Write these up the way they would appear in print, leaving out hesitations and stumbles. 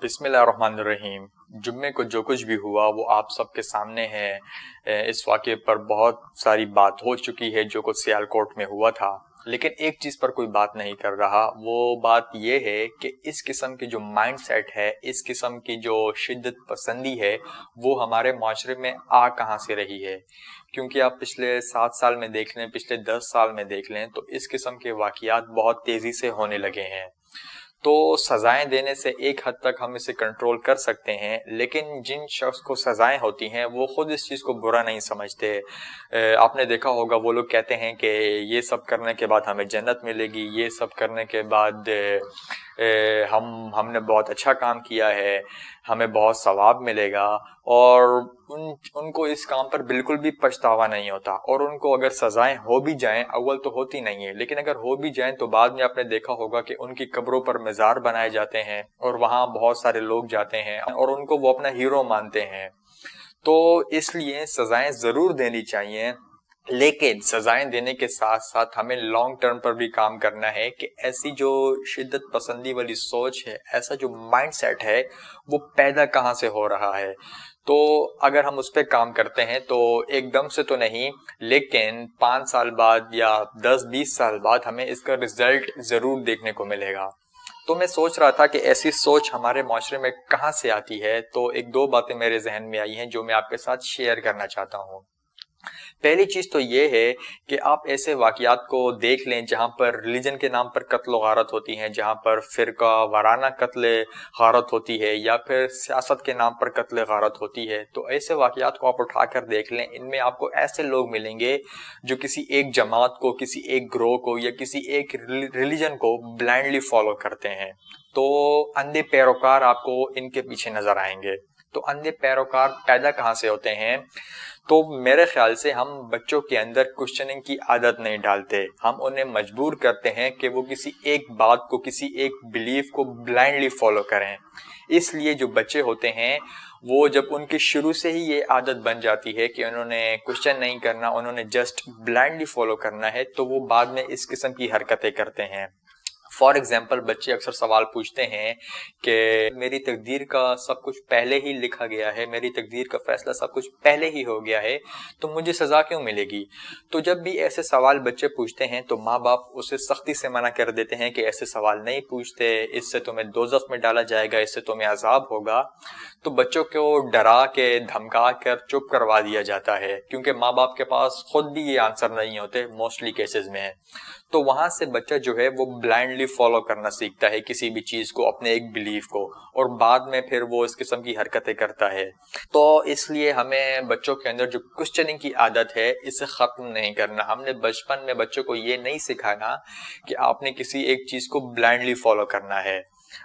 بسم اللہ الرحمن الرحیم۔ جمعے کو جو کچھ بھی ہوا وہ آپ سب کے سامنے ہے۔ اس واقعے پر بہت ساری بات ہو چکی ہے جو کچھ سیالکوٹ میں ہوا تھا، لیکن ایک چیز پر کوئی بات نہیں کر رہا۔ وہ بات یہ ہے کہ اس قسم کی جو مائنڈ سیٹ ہے، اس قسم کی جو شدت پسندی ہے، وہ ہمارے معاشرے میں آ کہاں سے رہی ہے۔ کیونکہ آپ پچھلے 7 سال میں دیکھ لیں، پچھلے 10 سال میں دیکھ لیں تو اس قسم کے واقعات بہت تیزی سے ہونے لگے ہیں۔ تو سزائیں دینے سے ایک حد تک ہم اسے کنٹرول کر سکتے ہیں، لیکن جن شخص کو سزائیں ہوتی ہیں وہ خود اس چیز کو برا نہیں سمجھتے۔ آپ نے دیکھا ہوگا وہ لوگ کہتے ہیں کہ یہ سب کرنے کے بعد ہمیں جنت ملے گی، یہ سب کرنے کے بعد ہم نے بہت اچھا کام کیا ہے، ہمیں بہت ثواب ملے گا، اور ان کو اس کام پر بالکل بھی پچھتاوا نہیں ہوتا۔ اور ان کو اگر سزائیں ہو بھی جائیں، اول تو ہوتی نہیں ہے، لیکن اگر ہو بھی جائیں تو بعد میں آپ نے دیکھا ہوگا کہ ان کی قبروں پر مزار بنائے جاتے ہیں اور وہاں بہت سارے لوگ جاتے ہیں اور ان کو وہ اپنا ہیرو مانتے ہیں۔ تو اس لیے سزائیں ضرور دینی چاہیے، لیکن سزائیں دینے کے ساتھ ساتھ ہمیں لانگ ٹرم پر بھی کام کرنا ہے کہ ایسی جو شدت پسندی والی سوچ ہے، ایسا جو مائنڈ سیٹ ہے، وہ پیدا کہاں سے ہو رہا ہے۔ تو اگر ہم اس پہ کام کرتے ہیں تو ایک دم سے تو نہیں، لیکن 5 سال بعد یا 10-20 سال بعد ہمیں اس کا رزلٹ ضرور دیکھنے کو ملے گا۔ تو میں سوچ رہا تھا کہ ایسی سوچ ہمارے معاشرے میں کہاں سے آتی ہے، تو ایک دو باتیں میرے ذہن میں آئی ہیں جو میں آپ کے ساتھ شیئر کرنا چاہتا ہوں۔ پہلی چیز تو یہ ہے کہ آپ ایسے واقعات کو دیکھ لیں جہاں پر ریلیجن کے نام پر قتل و غارت ہوتی ہیں، جہاں پر فرقہ وارانہ قتل غارت ہوتی ہے، یا پھر سیاست کے نام پر قتل غارت ہوتی ہے۔ تو ایسے واقعات کو آپ اٹھا کر دیکھ لیں، ان میں آپ کو ایسے لوگ ملیں گے جو کسی ایک جماعت کو، کسی ایک گروہ کو یا کسی ایک ریلیجن کو بلائنڈلی فالو کرتے ہیں۔ تو اندھے پیروکار آپ کو ان کے پیچھے نظر آئیں گے۔ تو اندھے پیروکار پیدا کہاں سے ہوتے ہیں؟ تو میرے خیال سے ہم بچوں کے اندر کوشچننگ کی عادت نہیں ڈالتے، ہم انہیں مجبور کرتے ہیں کہ وہ کسی ایک بات کو، کسی ایک بلیف کو بلائنڈلی فالو کریں۔ اس لیے جو بچے ہوتے ہیں وہ جب ان کی شروع سے ہی یہ عادت بن جاتی ہے کہ انہوں نے کوشچن نہیں کرنا، انہوں نے جسٹ بلائنڈلی فالو کرنا ہے، تو وہ بعد میں اس قسم کی حرکتیں کرتے ہیں۔ فار ایگزامپل بچے اکثر سوال پوچھتے ہیں کہ میری تقدیر کا سب کچھ پہلے ہی لکھا گیا ہے، میری تقدیر کا فیصلہ سب کچھ پہلے ہی ہو گیا ہے، تو مجھے سزا کیوں ملے گی؟ تو جب بھی ایسے سوال بچے پوچھتے ہیں تو ماں باپ اسے سختی سے منع کر دیتے ہیں کہ ایسے سوال نہیں پوچھتے، اس سے تمہیں دوزخ میں ڈالا جائے گا، اس سے تمہیں عذاب ہوگا۔ تو بچوں کو ڈرا کے، دھمکا کر چپ کروا دیا جاتا ہے، کیونکہ ماں باپ کے پاس خود بھی یہ آنسر نہیں ہوتے موسٹلی کیسز میں۔ تو وہاں سے بچہ جو ہے وہ بلائنڈلی فالو کرنا سیکھتا ہے کسی بھی چیز کو، اپنے ایک بلیف کو، اور بعد میں پھر وہ اس قسم کی حرکتیں کرتا ہے۔ تو اس لیے ہمیں بچوں کے اندر جو کوسچننگ کی عادت ہے اسے ختم نہیں کرنا۔ ہم نے بچپن میں بچوں کو یہ نہیں سکھانا کہ آپ نے کسی ایک چیز کو بلائنڈلی فالو کرنا ہے۔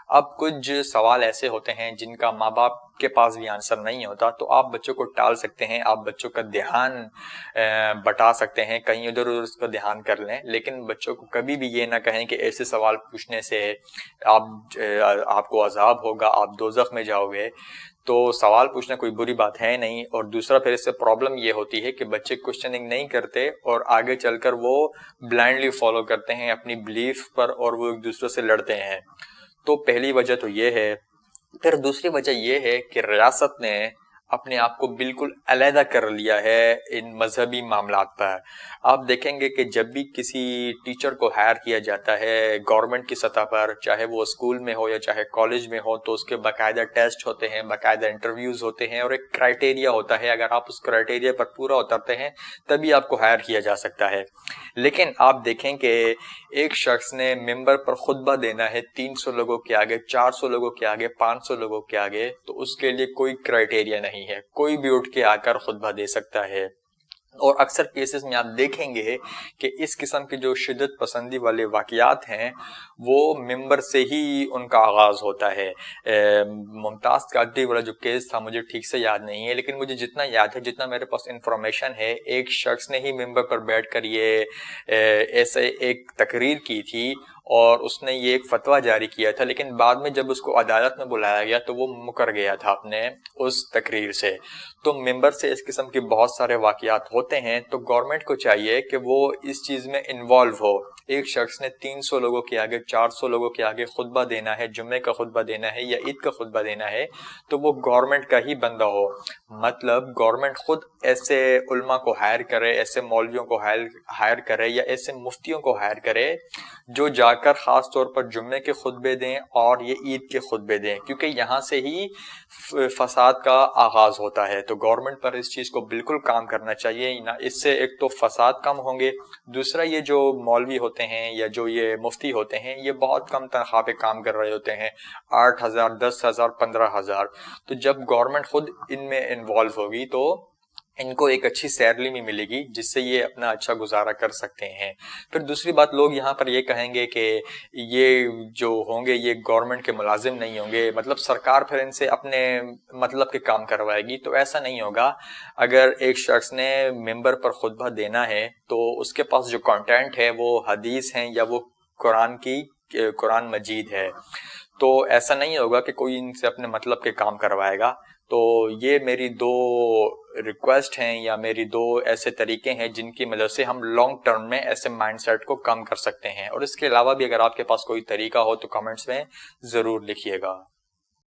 اب کچھ سوال ایسے ہوتے ہیں جن کا ماں باپ کے پاس بھی آنسر نہیں ہوتا، تو آپ بچوں کو ٹال سکتے ہیں، آپ بچوں کا دھیان بٹا سکتے ہیں، کہیں ادھر ادھر اس کا دھیان کر لیں، لیکن بچوں کو کبھی بھی یہ نہ کہیں کہ ایسے سوال پوچھنے سے آپ کو عذاب ہوگا، آپ دوزخ میں جاؤ گے۔ تو سوال پوچھنا کوئی بری بات ہے نہیں، اور دوسرا پھر اس سے پرابلم یہ ہوتی ہے کہ بچے کوشچننگ نہیں کرتے اور آگے چل کر وہ بلائنڈلی فالو کرتے ہیں اپنی بلیف پر، اور وہ ایک دوسرے سے لڑتے ہیں۔ تو پہلی وجہ تو یہ ہے۔ پھر دوسری وجہ یہ ہے کہ ریاست نے اپنے آپ کو بالکل علیحدہ کر لیا ہے ان مذہبی معاملات پر۔ آپ دیکھیں گے کہ جب بھی کسی ٹیچر کو ہائر کیا جاتا ہے گورنمنٹ کی سطح پر، چاہے وہ اسکول میں ہو یا چاہے کالج میں ہو، تو اس کے باقاعدہ ٹیسٹ ہوتے ہیں، باقاعدہ انٹرویوز ہوتے ہیں، اور ایک کرائٹیریا ہوتا ہے۔ اگر آپ اس کرائٹیریا پر پورا اترتے ہیں تبھی آپ کو ہائر کیا جا سکتا ہے۔ لیکن آپ دیکھیں کہ ایک شخص نے ممبر پر خطبہ دینا ہے 300 لوگوں کے آگے، 400 لوگوں کے آگے، 500 لوگوں کے آگے، تو اس کے لیے کوئی کرائٹیریا نہیں ہے، کوئی بھی اٹھ کے آ کر خطبہ دے سکتا ہے۔ اور اکثر کیسز میں آپ دیکھیں گے کہ اس قسم کے جو شدت پسندی والے واقعات ہیں وہ ممبر سے ہی ان کا آغاز ہوتا ہے۔ ممتاز قادری والا جو کیس تھا مجھے ٹھیک سے یاد نہیں ہے، لیکن مجھے جتنا یاد ہے، جتنا میرے پاس انفارمیشن ہے، ایک شخص نے ہی ممبر پر بیٹھ کر یہ ایسے ایک تقریر کی تھی، اور اس نے یہ ایک فتویٰ جاری کیا تھا، لیکن بعد میں جب اس کو عدالت میں بلایا گیا تو وہ مکر گیا تھا اپنے اس تقریر سے۔ تو ممبر سے اس قسم کے بہت سارے واقعات ہوتے ہیں، تو گورنمنٹ کو چاہیے کہ وہ اس چیز میں انوالو ہو۔ ایک شخص نے 300 لوگوں کے آگے، 400 لوگوں کے آگے خطبہ دینا ہے، جمعے کا خطبہ دینا ہے یا عید کا خطبہ دینا ہے، تو وہ گورنمنٹ کا ہی بندہ ہو۔ مطلب گورنمنٹ خود ایسے علماء کو ہائر کرے، ایسے مولویوں کو ہائر کرے یا ایسے مفتیوں کو ہائر کرے جو جا کر خاص طور پر جمعے کے خطبے دیں اور یہ عید کے خطبے دیں، کیونکہ یہاں سے ہی فساد کا آغاز ہوتا ہے۔ تو گورنمنٹ پر اس چیز کو بالکل کام کرنا چاہیے، اس سے ایک تو فساد کم ہوں گے، دوسرا یہ جو مولوی ہوتے ہیں یا جو یہ مفتی ہوتے ہیں یہ بہت کم تنخواہ پہ کام کر رہے ہوتے ہیں، 8,000 10,000 15,000۔ تو جب گورنمنٹ خود ان میں انوالو ہوگی تو ان کو ایک اچھی سیلری بھی ملے گی جس سے یہ اپنا اچھا گزارا کر سکتے ہیں۔ پھر دوسری بات، لوگ یہاں پر یہ کہیں گے کہ یہ جو ہوں گے یہ گورنمنٹ کے ملازم نہیں ہوں گے، مطلب سرکار پھر ان سے اپنے مطلب کے کام کروائے گی۔ تو ایسا نہیں ہوگا۔ اگر ایک شخص نے ممبر پر خطبہ دینا ہے تو اس کے پاس جو کانٹینٹ ہے وہ حدیث ہیں یا وہ قرآن مجید ہے، تو ایسا نہیں ہوگا کہ کوئی ان سے اپنے مطلب کے کام کروائے گا۔ تو یہ میری دو ریکویسٹ ہیں یا میری دو ایسے طریقے ہیں جن کی مدد سے ہم لانگ ٹرم میں ایسے مائنڈ سیٹ کو کم کر سکتے ہیں۔ اور اس کے علاوہ بھی اگر آپ کے پاس کوئی طریقہ ہو تو کمنٹس میں ضرور لکھیے گا۔